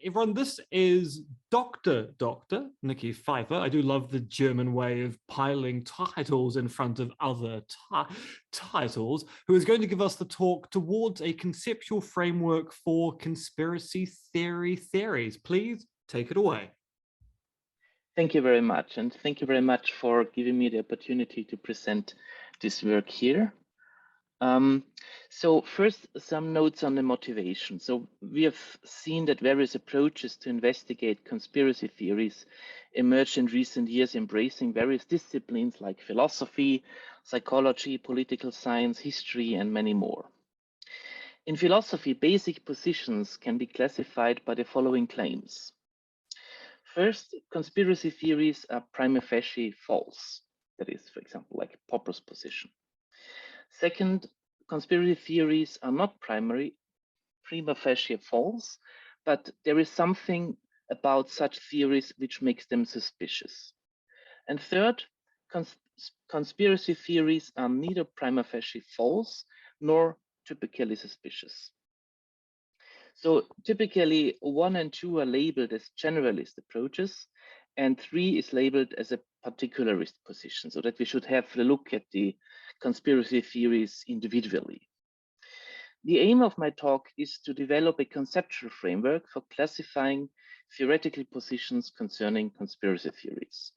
everyone, this is Dr. Niki Pfeifer. I do love the German way of piling titles in front of other titles, who is going to give us the talk towards a conceptual framework for conspiracy theories. Please take it away. Thank you very much. And thank you very much for giving me the opportunity to present this work here. So first, some notes on the motivation. So we have seen that various approaches to investigate conspiracy theories emerged in recent years, embracing various disciplines like philosophy, psychology, political science, history, and many more. In philosophy, basic positions can be classified by the following claims. First, conspiracy theories are prima facie false. That is, for example, like Popper's position. Second, conspiracy theories are not prima facie false, but there is something about such theories which makes them suspicious. And third, conspiracy theories are neither prima facie false nor typically suspicious. So typically 1 and 2 are labeled as generalist approaches, and 3 is labeled as a particularist position, so that we should have a look at the conspiracy theories individually. The aim of my talk is to develop a conceptual framework for classifying theoretical positions concerning conspiracy theories.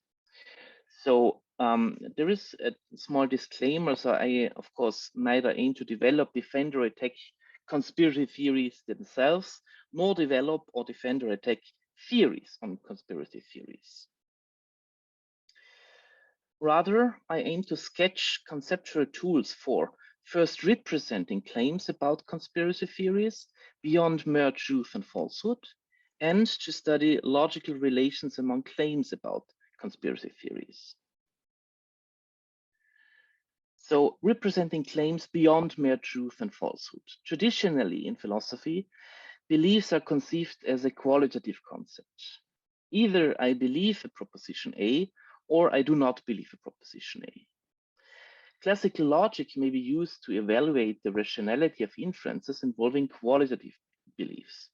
So there is a small disclaimer. So I, of course, neither aim to develop, defend, or attack conspiracy theories themselves, nor develop or defend or attack theories on conspiracy theories. Rather, I aim to sketch conceptual tools for first representing claims about conspiracy theories beyond mere truth and falsehood, and to study logical relations among claims about conspiracy theories. So representing claims beyond mere truth and falsehood. Traditionally in philosophy, beliefs are conceived as a qualitative concept. Either I believe a proposition A, or I do not believe a proposition A. Classical logic may be used to evaluate the rationality of inferences involving qualitative beliefs.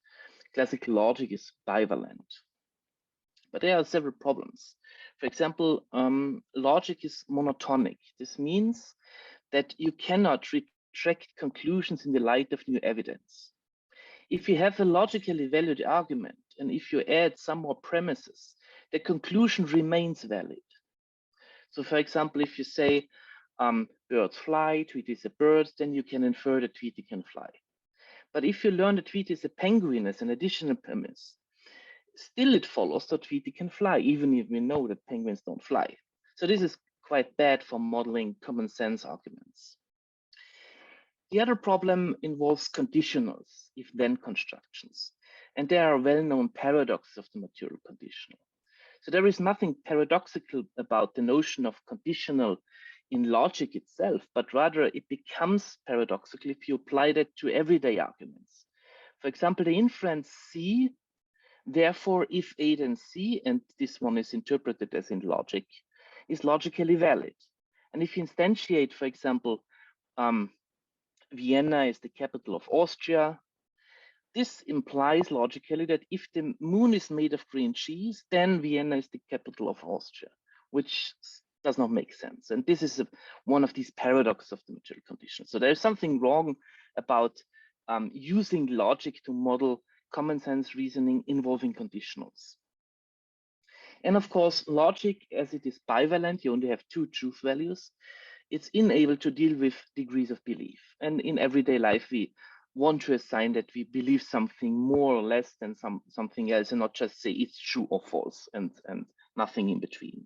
Classical logic is bivalent. But there are several problems. For example, logic is monotonic. This means that you cannot retract conclusions in the light of new evidence. If you have a logically valid argument, and if you add some more premises, the conclusion remains valid. So for example, if you say birds fly, Tweety is a bird, then you can infer that Tweety can fly. But if you learn that Tweety is a penguin as an additional premise, still it follows that Tweety can fly, even if we know that penguins don't fly. So this is quite bad for modeling common sense arguments. The other problem involves conditionals, if-then constructions. And there are well-known paradoxes of the material conditional. So there is nothing paradoxical about the notion of conditional in logic itself, but rather it becomes paradoxical if you apply that to everyday arguments. For example, the inference C, therefore if A then C, and this one is interpreted as in logic, is logically valid. And if you instantiate, for example, Vienna is the capital of Austria, this implies logically that if the moon is made of green cheese, then Vienna is the capital of Austria, which does not make sense. And this is one of these paradoxes of the material conditions. So there's something wrong about using logic to model common sense reasoning involving conditionals. And of course, logic, as it is bivalent, you only have 2 truth values, it's unable to deal with degrees of belief. And in everyday life, we want to assign that we believe something more or less than something else, and not just say it's true or false and nothing in between.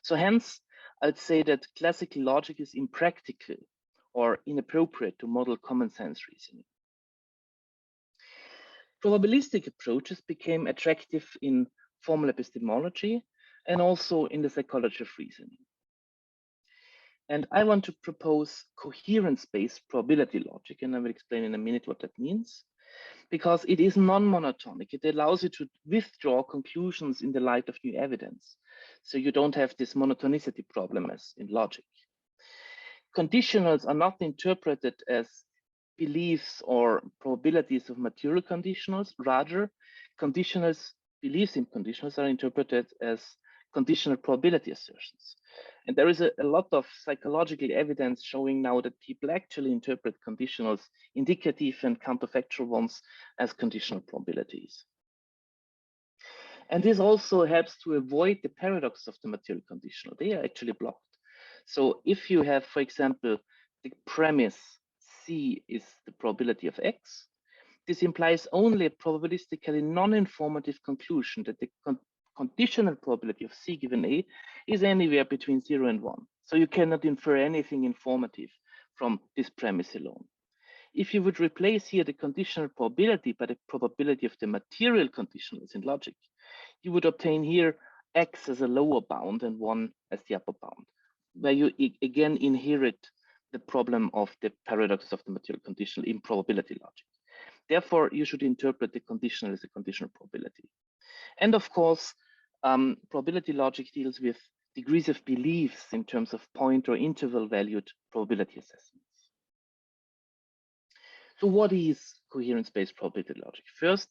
So hence, I'd say that classical logic is impractical or inappropriate to model common sense reasoning. Probabilistic approaches became attractive in formal epistemology and also in the psychology of reasoning. And I want to propose coherence-based probability logic, and I will explain in a minute what that means, because it is non-monotonic. It allows you to withdraw conclusions in the light of new evidence. So you don't have this monotonicity problem as in logic. Conditionals are not interpreted as beliefs or probabilities of material conditionals. Rather, conditionals, beliefs in conditionals are interpreted as conditional probability assertions. And there is a lot of psychological evidence showing now that people actually interpret conditionals, indicative and counterfactual ones, as conditional probabilities. And this also helps to avoid the paradox of the material conditional. They are actually blocked. So if you have, for example, the premise C is the probability of X, this implies only a probabilistically non-informative conclusion that the conditional probability of C given A is anywhere between 0 and 1. So you cannot infer anything informative from this premise alone. If you would replace here the conditional probability by the probability of the material conditionals in logic, you would obtain here X as a lower bound and 1 as the upper bound, where you again inherit the problem of the paradox of the material conditional in probability logic. Therefore, you should interpret the conditional as a conditional probability. And of course, probability logic deals with degrees of beliefs in terms of point or interval valued probability assessments. So what is coherence-based probability logic? First,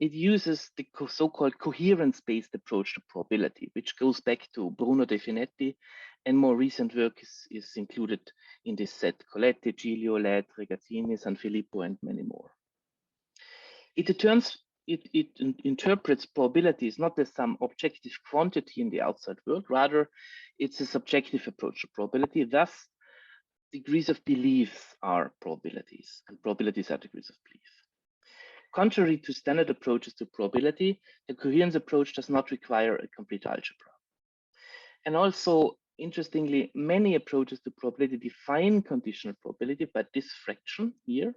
it uses the so-called coherence-based approach to probability, which goes back to Bruno De Finetti, and more recent work is included in this set: Coletti, Giglio, Led, Regazzini, Sanfilippo, and many more. It interprets probabilities not as some objective quantity in the outside world, rather it's a subjective approach to probability. Thus, degrees of beliefs are probabilities, and probabilities are degrees of belief. Contrary to standard approaches to probability, the coherence approach does not require a complete algebra. And also, interestingly, many approaches to probability define conditional probability by this fraction here,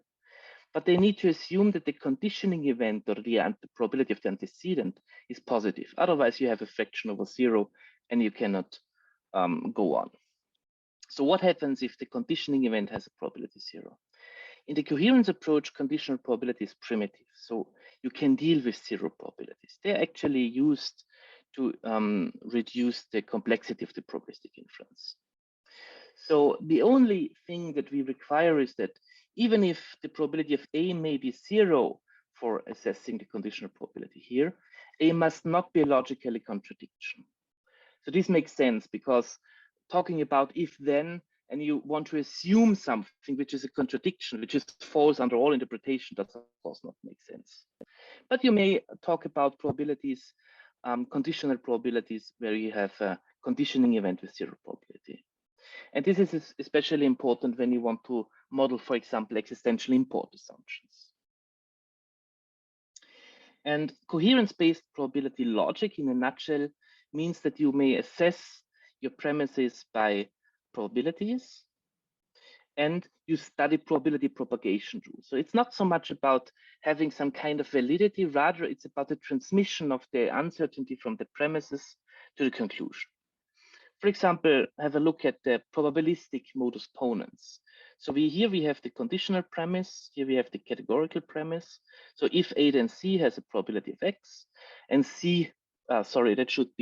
but they need to assume that the conditioning event or the probability of the antecedent is positive. Otherwise, you have a fraction over 0 and you cannot go on. So what happens if the conditioning event has a probability 0? In the coherence approach, conditional probability is primitive, so you can deal with 0 probabilities. They're actually used to reduce the complexity of the probabilistic inference. So the only thing that we require is that even if the probability of A may be 0 for assessing the conditional probability here, A must not be a logically contradiction. So this makes sense, because talking about if then, and you want to assume something which is a contradiction, which is false under all interpretation, does of course not make sense. But you may talk about probabilities, conditional probabilities, where you have a conditioning event with 0 probability. And this is especially important when you want to model, for example, existential import assumptions. And coherence-based probability logic, in a nutshell, means that you may assess your premises by probabilities, and you study probability propagation rules. So it's not so much about having some kind of validity, rather it's about the transmission of the uncertainty from the premises to the conclusion. For example, have a look at the probabilistic modus ponens. So here we have the conditional premise, here we have the categorical premise. So if A then C has a probability of X, and C, that should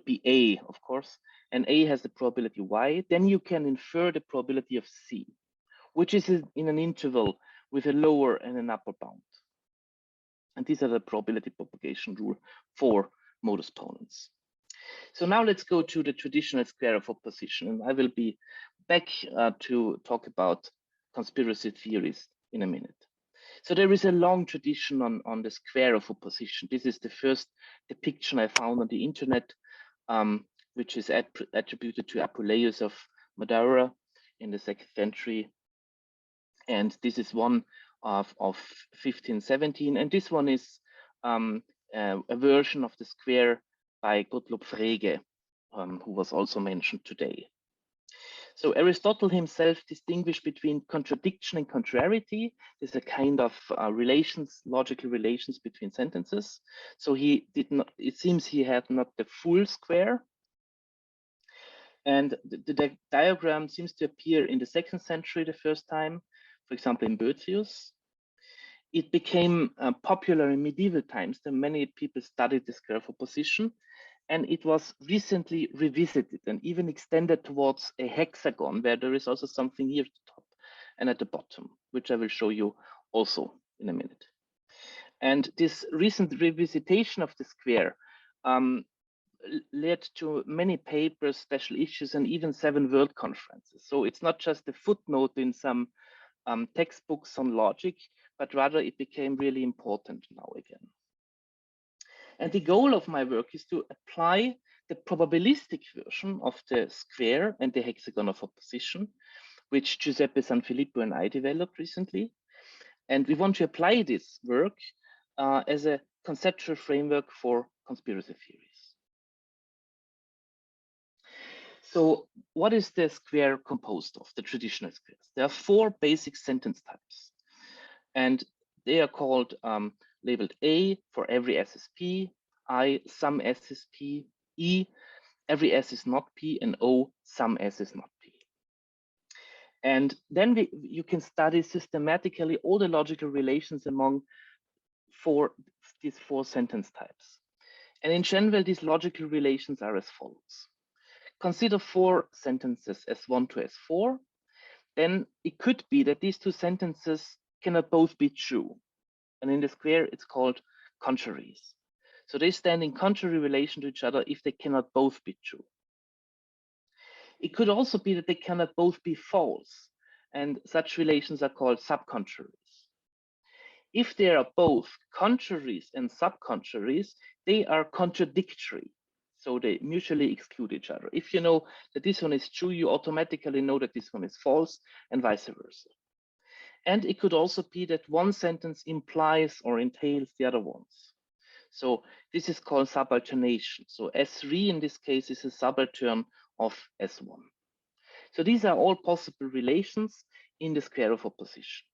be A, of course, and A has the probability Y, then you can infer the probability of C, which is in an interval with a lower and an upper bound. And these are the probability propagation rule for modus ponens. So now let's go to the traditional square of opposition, and I will be back to talk about conspiracy theories in a minute. So there is a long tradition on the square of opposition. This is the first depiction I found on the internet, which is attributed to Apuleius of Madeira in the 2nd century. And this is one of 1517. And this one is a version of the square by Gottlob Frege, who was also mentioned today. So Aristotle himself distinguished between contradiction and contrariety. There's a kind of logical relations between sentences. So he did not, it seems he had not the full square. And the diagram seems to appear in the 2nd century the first time, for example, in Boethius. It became popular in medieval times. Then many people studied the square of opposition, and it was recently revisited and even extended towards a hexagon, where there is also something here at the top, and at the bottom, which I will show you also in a minute. And this recent revisitation of the square led to many papers, special issues, and even 7 world conferences. So it's not just a footnote in some textbooks on logic, but rather it became really important now again. And the goal of my work is to apply the probabilistic version of the square and the hexagon of opposition, which Giuseppe Sanfilippo and I developed recently. And we want to apply this work as a conceptual framework for conspiracy theories. So what is the square composed of, the traditional squares? There are 4 basic sentence types, and they are called labeled A for every S is P, I some S is P, E every S is not P, and O some S is not P. And then you can study systematically all the logical relations among these 4 sentence types. And in general, these logical relations are as follows. Consider 4 sentences S1 to S4. Then it could be that these 2 sentences cannot both be true. And in the square, it's called contraries. So they stand in contrary relation to each other if they cannot both be true. It could also be that they cannot both be false, and such relations are called subcontraries. If they are both contraries and subcontraries, they are contradictory. So they mutually exclude each other. If you know that this one is true, you automatically know that this one is false, and vice versa. And it could also be that one sentence implies or entails the other ones. So this is called subalternation. So S3 in this case is a subaltern of S1. So these are all possible relations in the square of opposition.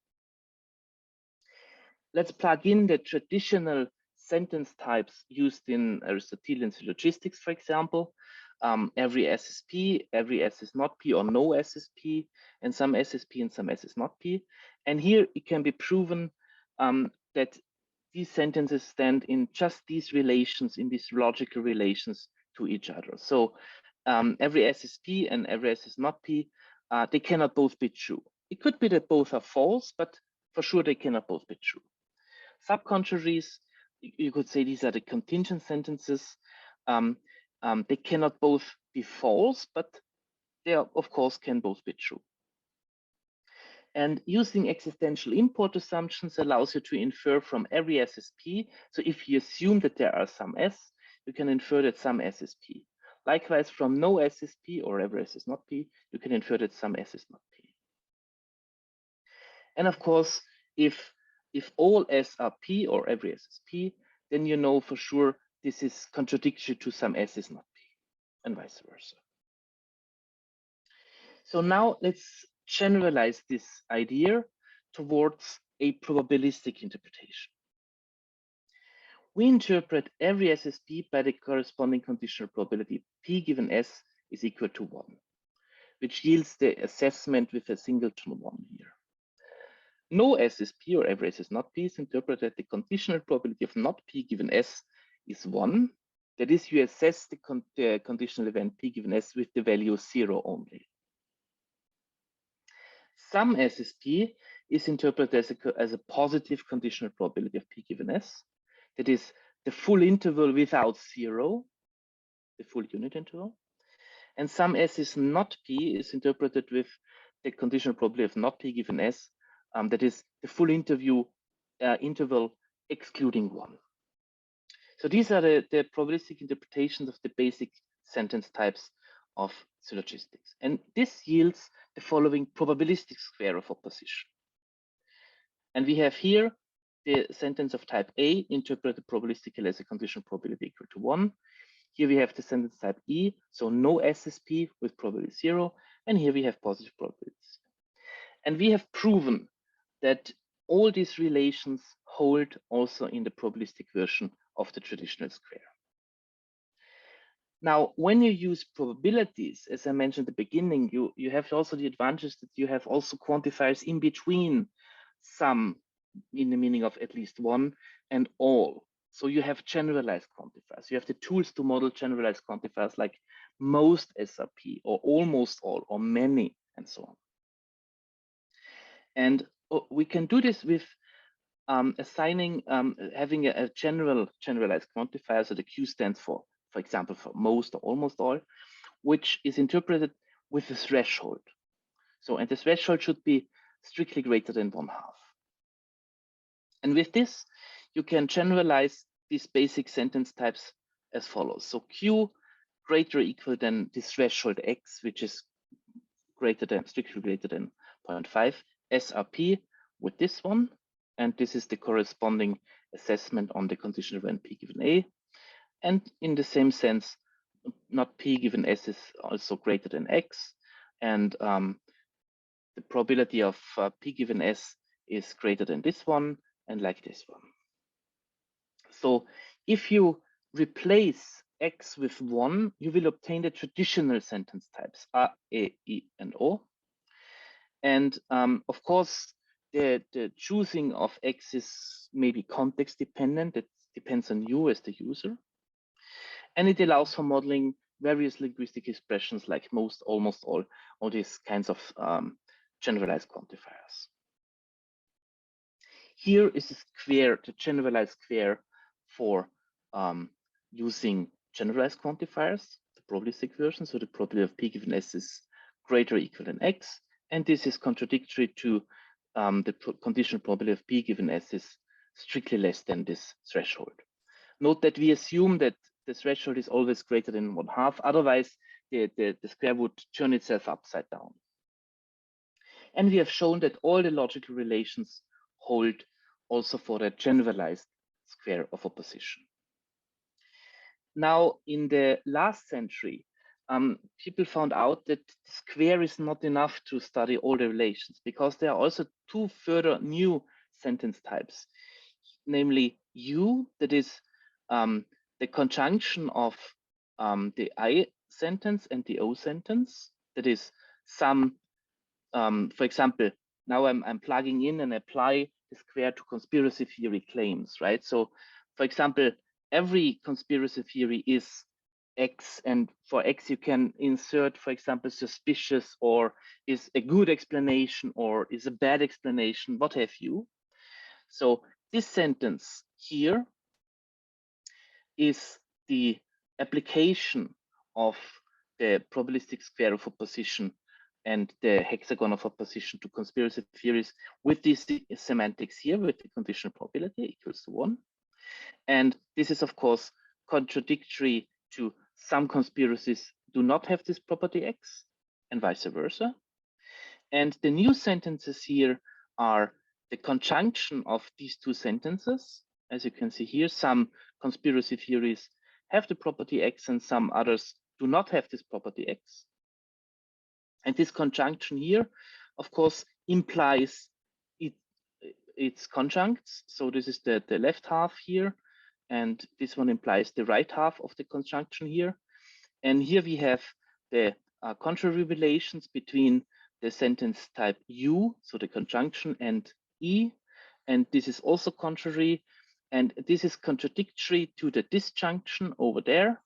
Let's plug in the traditional sentence types used in Aristotelian syllogistics, for example. Every S is P, every S is not P, or no S is P, and some S is P and some S is not P. And here it can be proven that these sentences stand in just these relations, in these logical relations to each other. So every S is P and every S is not P, they cannot both be true. It could be that both are false, but for sure they cannot both be true. Subcontraries, you could say these are the contingent sentences. They cannot both be false, but they are, of course can both be true. And using existential import assumptions allows you to infer from every S is P. So if you assume that there are some S, you can infer that some S is P. Likewise, from no S is P or every S is not P, you can infer that some S is not P. And of course, if all S are P or every S is P, then you know for sure this is contradictory to some S is not P, and vice versa. So now let's generalize this idea towards a probabilistic interpretation. We interpret every S as P by the corresponding conditional probability P given S is equal to 1, which yields the assessment with a singleton 1 here. No S is P or every S is not P is interpreted the conditional probability of not P given S is 1. That is, you assess the conditional event P given S with the value 0 only. Some S is P is interpreted as a positive conditional probability of P given S. That is the full interval without 0, the full unit interval. And some S is not P is interpreted with the conditional probability of not P given S. That is the full interval excluding 1. So these are the probabilistic interpretations of the basic sentence types of syllogistics. And this yields the following probabilistic square of opposition. And we have here the sentence of type A interpreted probabilistically as a conditional probability equal to 1. Here we have the sentence type E, so no SSP with probability 0. And here we have positive probabilities. And we have proven that all these relations hold also in the probabilistic version of the traditional square. Now, when you use probabilities, as I mentioned at the beginning, you have also the advantage that you have also quantifiers in between some, in the meaning of at least 1, and all. So you have generalized quantifiers. You have the tools to model generalized quantifiers like most SRP or almost all or many and so on. And we can do this with assigning, having a generalized quantifier. So the Q stands for example, for most or almost all, which is interpreted with a threshold. So, and the threshold should be strictly greater than 1/2. And with this, you can generalize these basic sentence types as follows. So Q greater or equal than this threshold X, which is strictly greater than 0.5, SRP with this one. And this is the corresponding assessment on the conditional when P given A. And in the same sense, not P given S is also greater than X. And the probability of P given S is greater than this one and like this one. So if you replace X with 1, you will obtain the traditional sentence types A, E, and O. And of course, the choosing of X is maybe context dependent. It depends on you as the user. And it allows for modeling various linguistic expressions like most, almost all these kinds of generalized quantifiers. Here is a square, the generalized square for using generalized quantifiers, the probabilistic version. So the probability of P given S is greater or equal than X. And this is contradictory to the conditional probability of P given S is strictly less than this threshold. Note that we assume that the threshold is always greater than 1/2. Otherwise, the square would turn itself upside down. And we have shown that all the logical relations hold also for the generalized square of opposition. Now, in the last century, people found out that the square is not enough to study all the relations, because there are also two further new sentence types, namely U, that is the conjunction of the I sentence and the O sentence. That is some, for example, now I'm plugging in and apply the square to conspiracy theory claims, right? So, for example, every conspiracy theory is X, and for X you can insert, for example, suspicious, or is a good explanation, or is a bad explanation, what have you. So this sentence here is the application of the probabilistic square of opposition and the hexagon of opposition to conspiracy theories with these semantics here, with the conditional probability equals to 1. And this is, of course, contradictory to some conspiracies do not have this property X, and vice versa. And the new sentences here are the conjunction of these two sentences. As you can see here, some conspiracy theories have the property X and some others do not have this property X. And this conjunction here, of course, implies its conjuncts. So this is the left half here, and this one implies the right half of the conjunction here. And here we have the contrary relations between the sentence type U, so the conjunction, and E, and this is also contrary, and this is contradictory to the disjunction over there,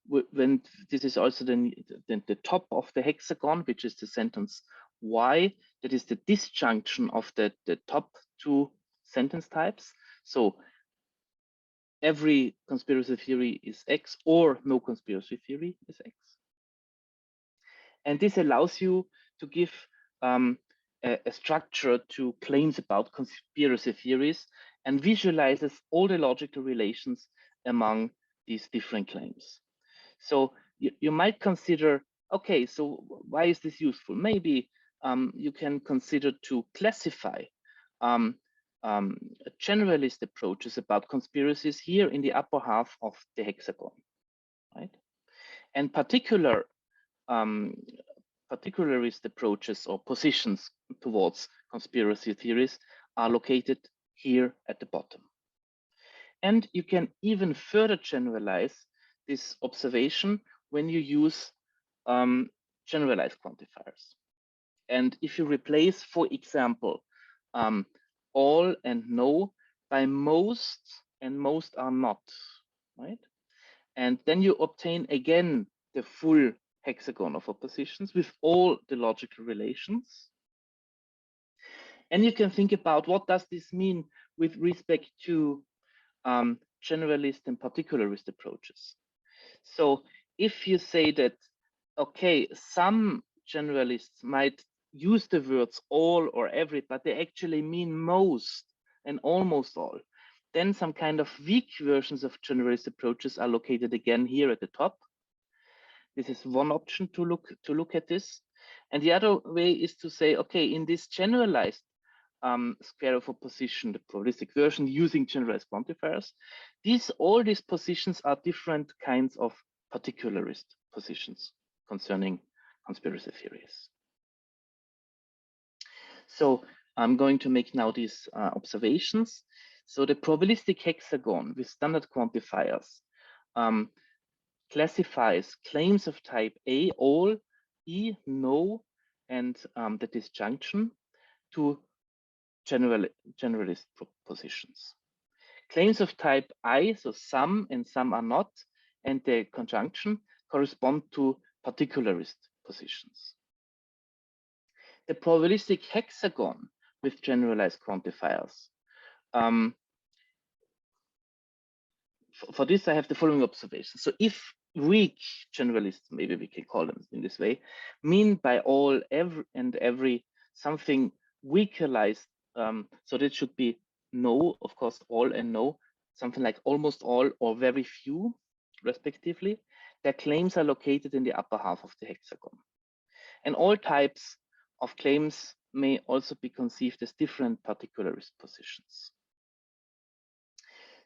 when this is also the top of the hexagon, which is the sentence Y, that is the disjunction of the top two sentence types. So every conspiracy theory is X, or no conspiracy theory is X. And this allows you to give a structure to claims about conspiracy theories and visualizes all the logical relations among these different claims. So you might consider, okay, so why is this useful? Maybe you can consider to classify generalist approaches about conspiracies here in the upper half of the hexagon, right? And particularist approaches or positions towards conspiracy theories are located here at the bottom. And you can even further generalize this observation when you use generalized quantifiers. And if you replace, for example, all and no by most, and most are not, right? And then you obtain again the full hexagon of oppositions with all the logical relations. And you can think about what does this mean with respect to generalist and particularist approaches. So if you say that, okay, some generalists might use the words all or every, but they actually mean most and almost all, then some kind of weak versions of generalist approaches are located again here at the top. This is one option to look at this. And the other way is to say, okay, in this generalized square of opposition, the probabilistic version using generalized quantifiers, all these positions are different kinds of particularist positions concerning conspiracy theories. So I'm going to make now these observations. So the probabilistic hexagon with standard quantifiers classifies claims of type A, all, E, no, and the disjunction to generalist positions. Claims of type I, so some and some are not, and the conjunction correspond to particularist positions. The probabilistic hexagon with generalized quantifiers. For this, I have the following observation. So if weak generalists, maybe we can call them in this way, mean by all, every something weakerized, so that should be no, of course, all and no, something like almost all or very few, respectively. Their claims are located in the upper half of the hexagon. And all types of claims may also be conceived as different particularist positions.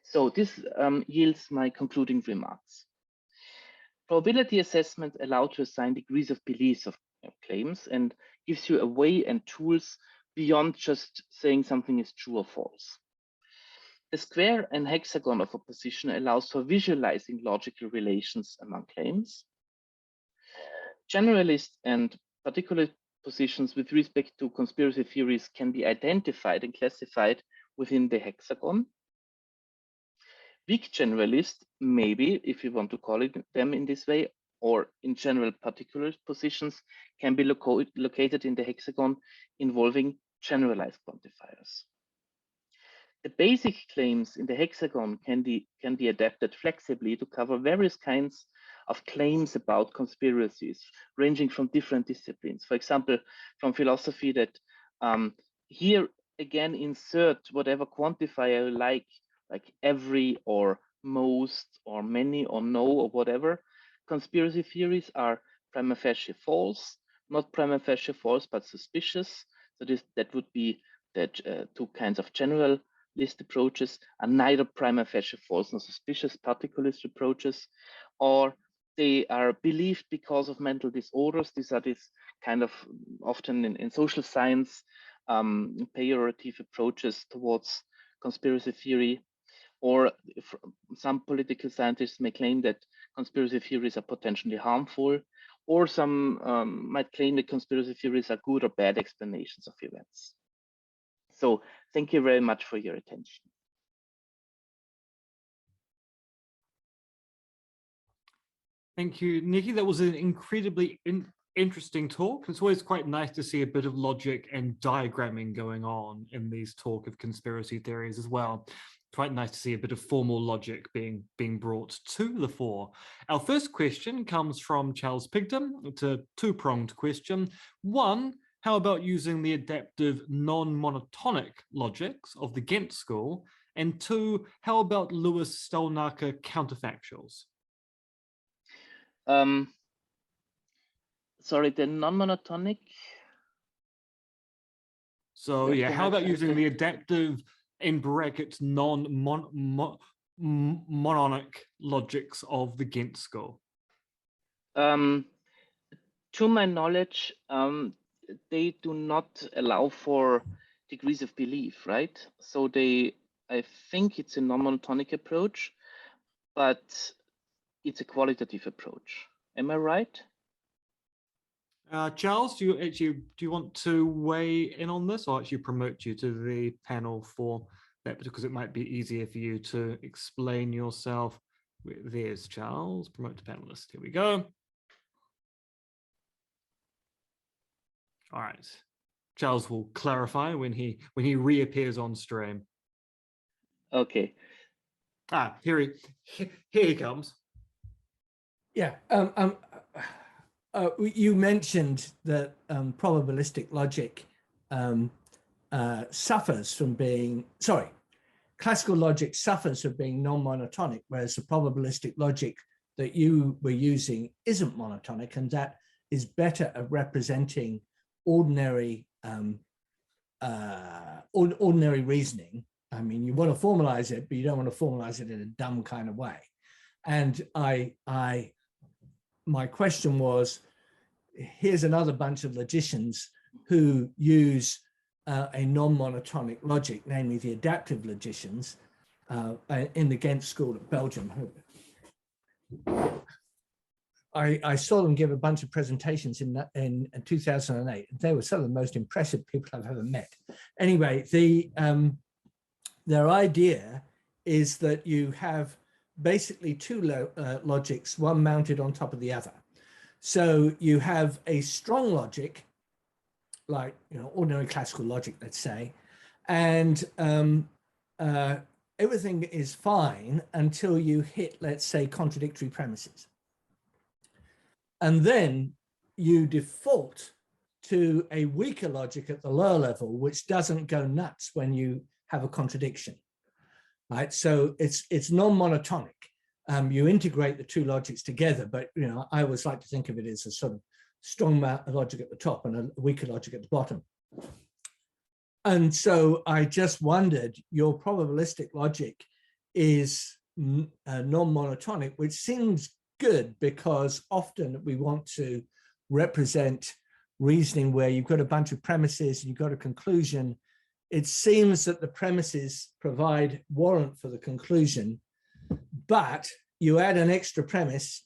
So this yields my concluding remarks. Probability assessment allows to assign degrees of beliefs of claims and gives you a way and tools beyond just saying something is true or false. The square and hexagon of opposition allows for visualizing logical relations among claims. Generalist and particular positions with respect to conspiracy theories can be identified and classified within the hexagon. Weak generalists, maybe, if you want to call it them in this way, or in general particular positions, can be located in the hexagon involving generalized quantifiers. The basic claims in the hexagon can be adapted flexibly to cover various kinds of claims about conspiracies, ranging from different disciplines. For example, from philosophy that here again insert whatever quantifier you like every or most or many or no or whatever. Conspiracy theories are prima facie false, not prima facie false, but suspicious. So that would be that two kinds of generalist approaches are neither prima facie false nor suspicious particularist approaches, or they are believed because of mental disorders. These are this kind of often in social science pejorative approaches towards conspiracy theory. Or some political scientists may claim that conspiracy theories are potentially harmful, or some might claim that conspiracy theories are good or bad explanations of events. So thank you very much for your attention. Thank you, Niki. That was an incredibly interesting talk. It's always quite nice to see a bit of logic and diagramming going on in these talk of conspiracy theories as well. Quite nice to see a bit of formal logic being brought to the fore. Our first question comes from Charles Pigdom. It's a two-pronged question. One, how about using the adaptive non-monotonic logics of the Ghent school? And two, how about Lewis Stolnaker counterfactuals? Sorry, the non-monotonic? So yeah, how about using the adaptive in brackets non-mononic logics of the Ghent school? To my knowledge, they do not allow for degrees of belief, right? So I think it's a non-monotonic approach, but it's a qualitative approach. Am I right? Charles, do you want to weigh in on this, or actually promote you to the panel for that, because it might be easier for you to explain yourself? There's Charles, promote to panelist. Here we go. All right. Charles will clarify when he reappears on stream. Okay. Here he comes. Yeah. You mentioned that probabilistic logic suffers from being, classical logic suffers from being non-monotonic, whereas the probabilistic logic that you were using isn't monotonic, and that is better at representing ordinary ordinary reasoning. I mean, you want to formalize it, but you don't want to formalize it in a dumb kind of way. And my question was, here's another bunch of logicians who use a non-monotonic logic, namely the adaptive logicians in the Ghent School of Belgium. I saw them give a bunch of presentations in 2008. They were some of the most impressive people I've ever met. Anyway, their idea is that you have basically two logics, one mounted on top of the other. So you have a strong logic, like ordinary classical logic, let's say, and everything is fine until you hit, let's say, contradictory premises. And then you default to a weaker logic at the lower level, which doesn't go nuts when you have a contradiction, right? So it's non-monotonic. You integrate the two logics together, but I always like to think of it as a sort of strong logic at the top and a weaker logic at the bottom. And so I just wondered, your probabilistic logic is non-monotonic, which seems good because often we want to represent reasoning where you've got a bunch of premises and you've got a conclusion. It seems that the premises provide warrant for the conclusion, but you add an extra premise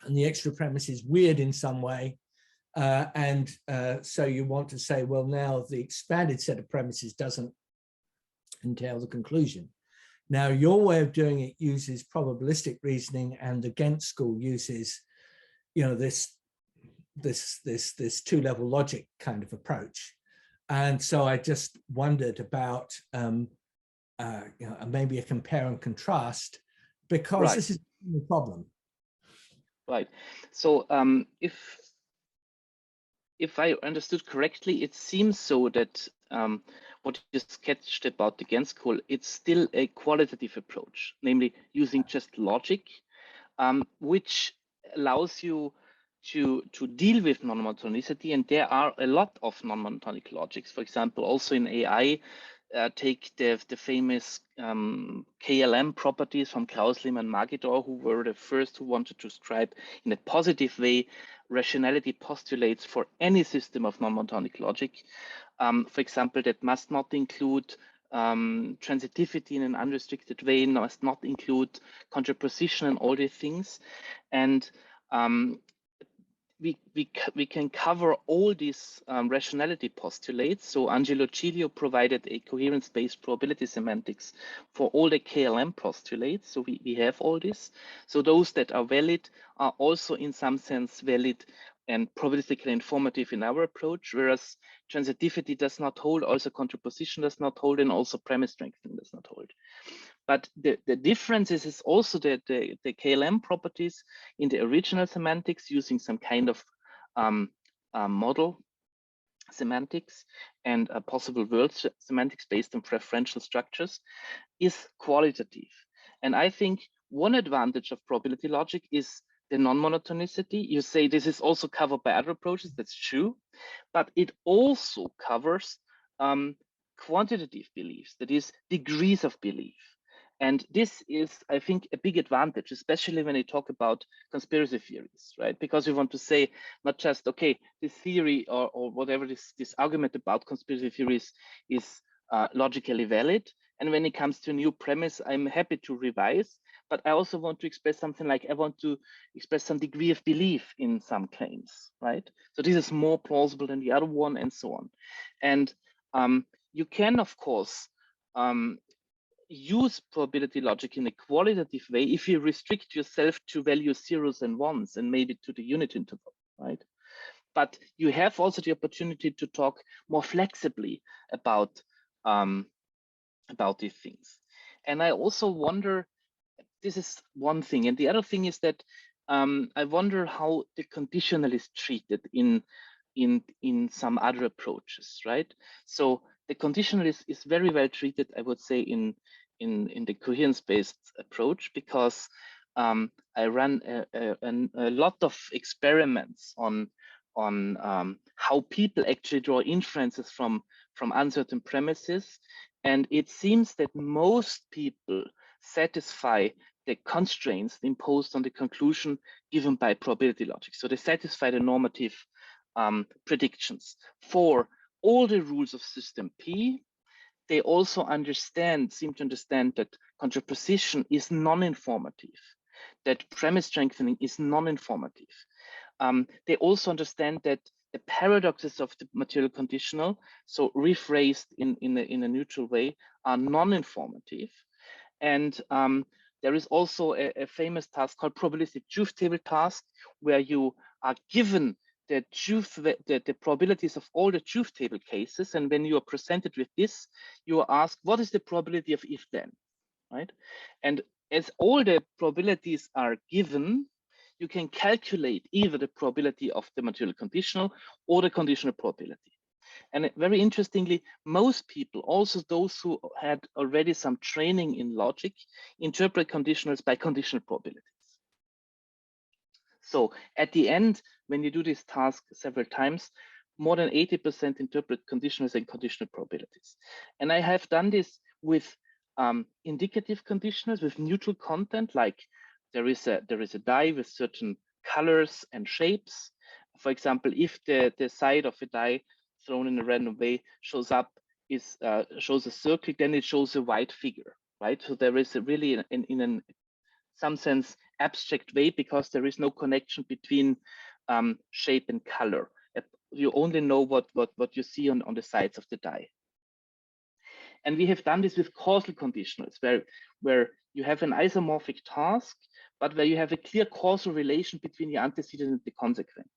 and the extra premise is weird in some way. So you want to say, well, now the expanded set of premises doesn't entail the conclusion. Now, your way of doing it uses probabilistic reasoning, and the Ghent school uses, this two-level logic kind of approach. And so I just wondered about maybe a compare and contrast, because this is the problem. Right. So if I understood correctly, it seems so that what you sketched about the Ghent school, it's still a qualitative approach, namely using just logic, which allows you to deal with non-monotonicity. And there are a lot of non-monotonic logics. For example, also in AI, take the famous KLM properties from Kraus, Lehmann, Magidor, who were the first who wanted to describe in a positive way rationality postulates for any system of non-monotonic logic. For example, that must not include transitivity in an unrestricted way, must not include contraposition and all these things. And we can cover all these rationality postulates. So Angelo Giglio provided a coherence-based probability semantics for all the KLM postulates. So we have all this. So those that are valid are also in some sense valid and probabilistically informative in our approach, whereas transitivity does not hold, also contraposition does not hold, and also premise strengthening does not hold. But the difference is also that the KLM properties in the original semantics using some kind of model semantics and possible word semantics based on preferential structures is qualitative. And I think one advantage of probability logic is the non-monotonicity. You say this is also covered by other approaches, that's true, but it also covers quantitative beliefs, that is degrees of belief. And this is, I think, a big advantage, especially when you talk about conspiracy theories, right? Because we want to say not just, okay, this theory or whatever this argument about conspiracy theories is logically valid. And when it comes to a new premise, I'm happy to revise, but I also want to express something like I want to express some degree of belief in some claims, right? So this is more plausible than the other one and so on. And you can, of course, use probability logic in a qualitative way if you restrict yourself to value zeros and ones and maybe to the unit interval, right? but you have also the opportunity to talk more flexibly about these things. And I also wonder, this is one thing, and the other thing is that I wonder how the conditional is treated in some other approaches, right? So the conditional is very well treated, I would say, in the coherence-based approach, because I run a lot of experiments on how people actually draw inferences from uncertain premises, and it seems that most people satisfy the constraints imposed on the conclusion given by probability logic. So they satisfy the normative predictions for all the rules of system P. They also seem to understand that contraposition is non-informative, that premise strengthening is non-informative. They also understand that the paradoxes of the material conditional, so rephrased in a neutral way, are non-informative. And there is also a famous task called probabilistic truth table task, where you are given the probabilities of all the truth table cases, and when you are presented with this, you are asked, what is the probability of if then, right? And as all the probabilities are given, you can calculate either the probability of the material conditional or the conditional probability. And very interestingly, most people, also those who had already some training in logic, interpret conditionals by conditional probabilities. So at the end, when you do this task several times, more than 80% interpret conditionals and conditional probabilities. And I have done this with indicative conditionals with neutral content, like there is a die with certain colors and shapes. For example, if the side of a die thrown in a random way shows a circle, then it shows a white figure, right? So there is really in some sense abstract way, because there is no connection between shape and color. You only know what you see on the sides of the die. And we have done this with causal conditionals, where you have an isomorphic task, but where you have a clear causal relation between the antecedent and the consequent.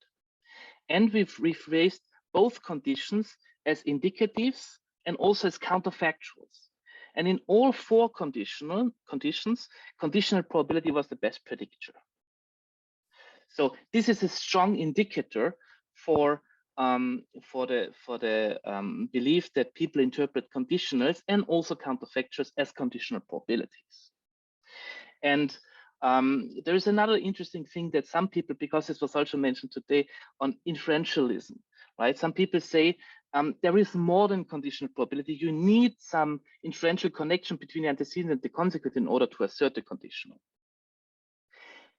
And we've rephrased both conditions as indicatives and also as counterfactuals. And in all four conditions, conditional probability was the best predictor. So this is a strong indicator for the belief that people interpret conditionals and also counterfactuals as conditional probabilities. And there is another interesting thing that some people, because this was also mentioned today, on inferentialism, right? Some people say there is more than conditional probability. You need some inferential connection between the antecedent and the consequent in order to assert the conditional.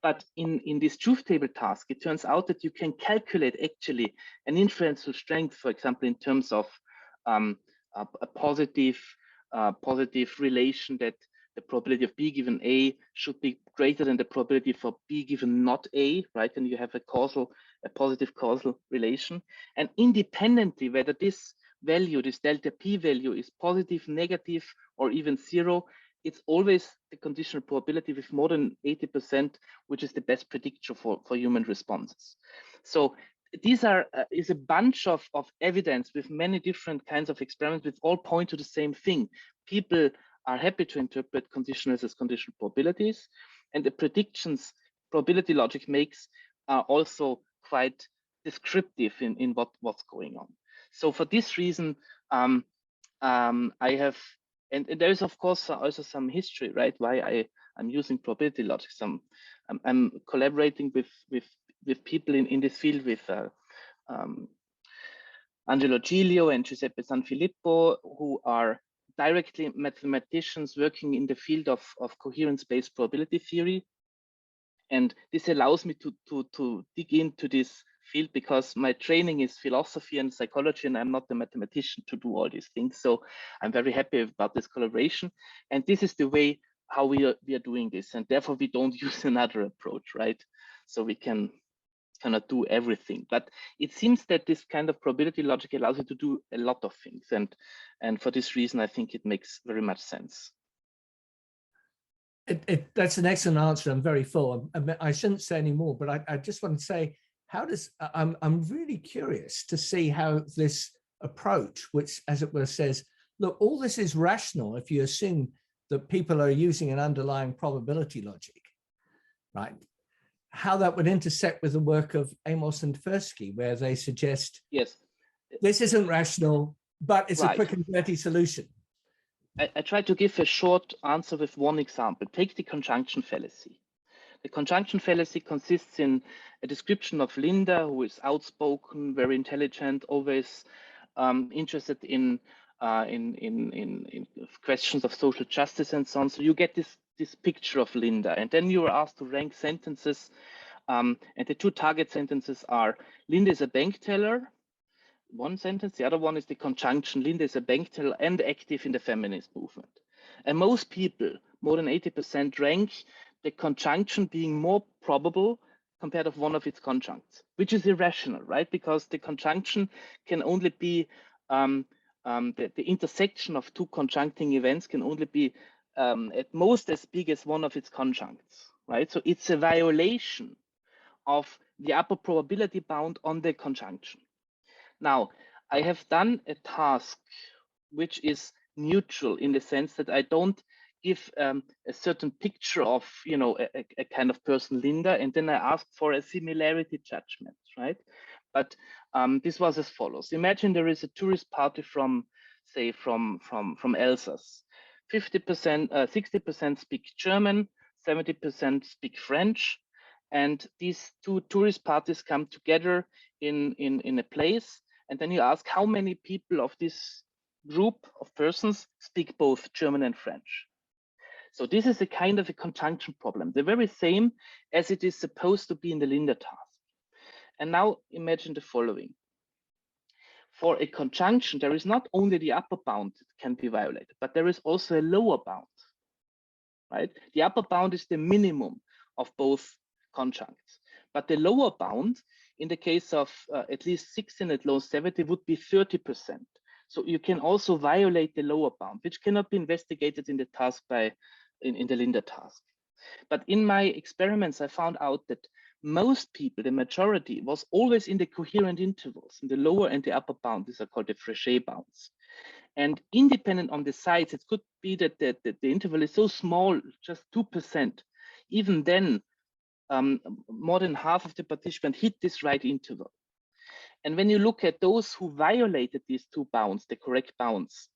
But in this truth table task, it turns out that you can calculate actually an inferential strength, for example, in terms of a positive relation that the probability of B given A should be greater than the probability for B given not A, right? And you have a positive causal relation. And independently, whether this value, this delta P value is positive, negative, or even zero, it's always the conditional probability with more than 80%, which is the best predictor for human responses. So these is a bunch of evidence with many different kinds of experiments, which all point to the same thing. People are happy to interpret conditionals as conditional probabilities, and the predictions probability logic makes are also quite descriptive in what's going on. So for this reason, I have, and there is of course also some history, right? Why I'm using probability logic. I'm collaborating with people in this field, with Angelo Giglio and Giuseppe Sanfilippo, who are directly mathematicians working in the field of coherence-based probability theory. And this allows me to dig into this field, because my training is philosophy and psychology, and I'm not a mathematician to do all these things. So I'm very happy about this collaboration. And this is the way how we are doing this. And therefore we don't use another approach, right? So we cannot do everything. But it seems that this kind of probability logic allows you to do a lot of things. And for this reason, I think it makes very much sense. That's an excellent answer. I'm very full. I shouldn't say any more, but I just want to say how does, I'm really curious to see how this approach, which as it were says, look, all this is rational if you assume that people are using an underlying probability logic, right? How that would intersect with the work of Amos and Tversky, where they suggest, yes, this isn't rational, but it's a right. quick and dirty solution. I try to give a short answer with one example. Take the conjunction fallacy. The conjunction fallacy consists in a description of Linda, who is outspoken, very intelligent, always interested in questions of social justice and so on. So you get this picture of Linda, and then you are asked to rank sentences, and the two target sentences are: Linda is a bank teller. One sentence. The other one is the conjunction: Linda is a bank teller and active in the feminist movement. And most people, more than 80%, rank the conjunction being more probable compared to one of its conjuncts, which is irrational, right? Because the conjunction can only be the intersection of two conjuncting events can only be at most as big as one of its conjuncts, right? So it's a violation of the upper probability bound on the conjunction. Now, I have done a task which is neutral in the sense that I don't give a certain picture of, you know, a kind of person, Linda, and then I ask for a similarity judgment, right? But this was as follows. Imagine there is a tourist party from, say, from Alsace. 50%, 60% speak German, 70% speak French, and these two tourist parties come together in a place. And then you ask how many people of this group of persons speak both German and French. So this is a kind of a conjunction problem, the very same as it is supposed to be in the Linda task. And now imagine the following. For a conjunction, there is not only the upper bound that can be violated, but there is also a lower bound, right? The upper bound is the minimum of both conjuncts, but the lower bound, in the case of at least 16 at low 70, would be 30%. So you can also violate the lower bound, which cannot be investigated in the task in the Linda task. But in my experiments, I found out that most people, the majority, was always in the coherent intervals, in the lower and the upper bound. These are called the Fréchet bounds. And independent on the sides, it could be that the interval is so small, just 2%. Even then, more than half of the participants hit this right interval. And when you look at those who violated these two bounds, the correct bounds,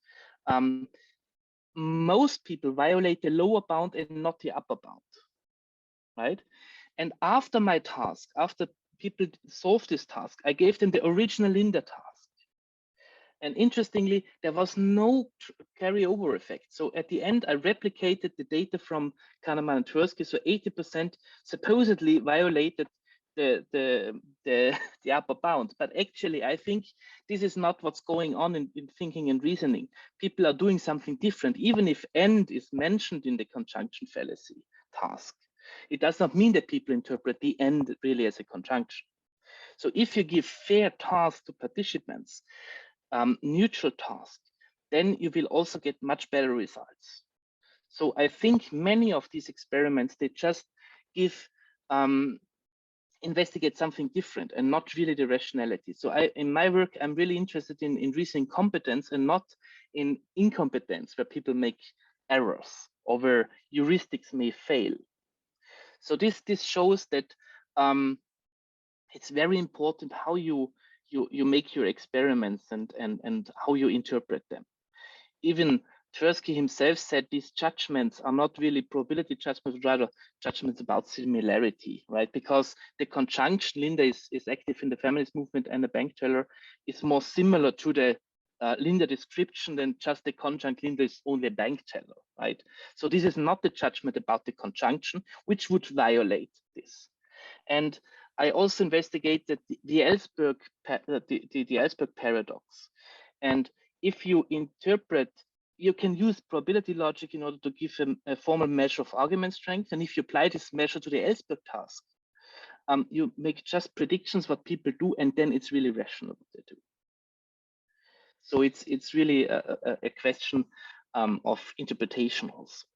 most people violate the lower bound and not the upper bound, right? And after my task, after people solved this task, I gave them the original Linda task. And interestingly, there was no carryover effect. So at the end, I replicated the data from Kahneman and Tversky. So 80% supposedly violated the upper bound. But actually, I think this is not what's going on in thinking and reasoning. People are doing something different. Even if "and" is mentioned in the conjunction fallacy task, it does not mean that people interpret the "and" really as a conjunction. So if you give fair tasks to participants, neutral task, then you will also get much better results. So I think many of these experiments, they just give, investigate something different and not really the rationality. So in my work, I'm really interested in reasoning competence and not in incompetence, where people make errors or where heuristics may fail. So this shows that it's very important how you make your experiments and how you interpret them. Even Tversky himself said these judgments are not really probability judgments, but rather judgments about similarity, right? Because the conjunction Linda is active in the feminist movement and a bank teller is more similar to the Linda description than just the conjunct Linda is only a bank teller, right? So this is not the judgment about the conjunction, which would violate this. And I also investigated the Ellsberg paradox. And if you interpret, you can use probability logic in order to give a formal measure of argument strength. And if you apply this measure to the Ellsberg task, you make just predictions what people do, and then it's really rational what they do. So it's really a question of interpretation also.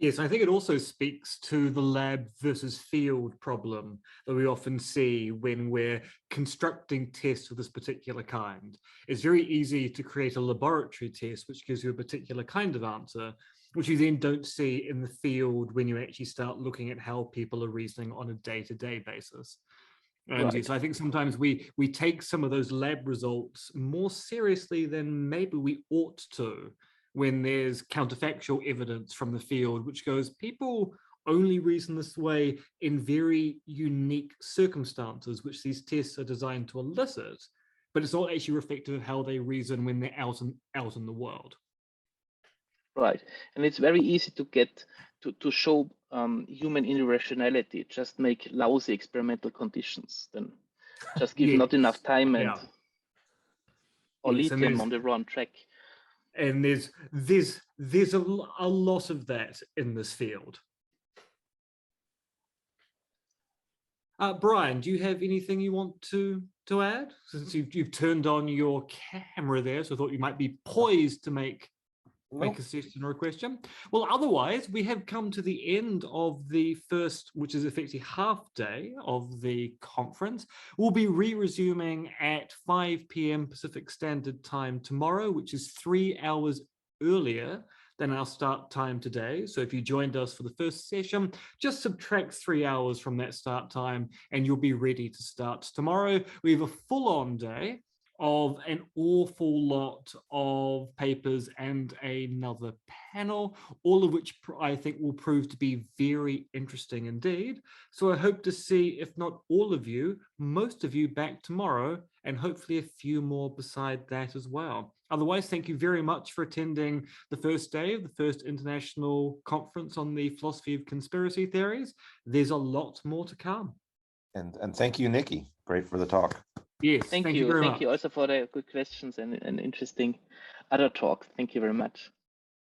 Yes, I think it also speaks to the lab versus field problem that we often see when we're constructing tests of this particular kind. It's very easy to create a laboratory test which gives you a particular kind of answer, which you then don't see in the field when you actually start looking at how people are reasoning on a day-to-day basis. And Right. so I think sometimes we take some of those lab results more seriously than maybe we ought to, when there's counterfactual evidence from the field, which goes, people only reason this way in very unique circumstances, which these tests are designed to elicit, but it's not actually reflective of how they reason when they're out in the world. Right. And it's very easy to get to show human irrationality. Just make lousy experimental conditions, then just give not enough time and or Yes, lead them on the wrong track. And there's a lot of that in this field. Brian, do you have anything you want to add? Since you've turned on your camera there, so I thought you might be poised to make a suggestion or a question. Well, otherwise, we have come to the end of the first, which is effectively half day of the conference. We'll be resuming at 5 p.m. Pacific Standard Time tomorrow, which is 3 hours earlier than our start time today. So if you joined us for the first session, just subtract 3 hours from that start time and you'll be ready to start tomorrow. We have a full-on day of an awful lot of papers and another panel, all of which I think will prove to be very interesting indeed. So I hope to see, if not all of you, most of you back tomorrow, and hopefully a few more beside that as well. Otherwise, thank you very much for attending the first day of the first international conference on the philosophy of conspiracy theories. There's a lot more to come. And thank you, Niki. Great for the talk. Yes, Thank you. very much. Thank you also for the good questions and interesting other talk. Thank you very much.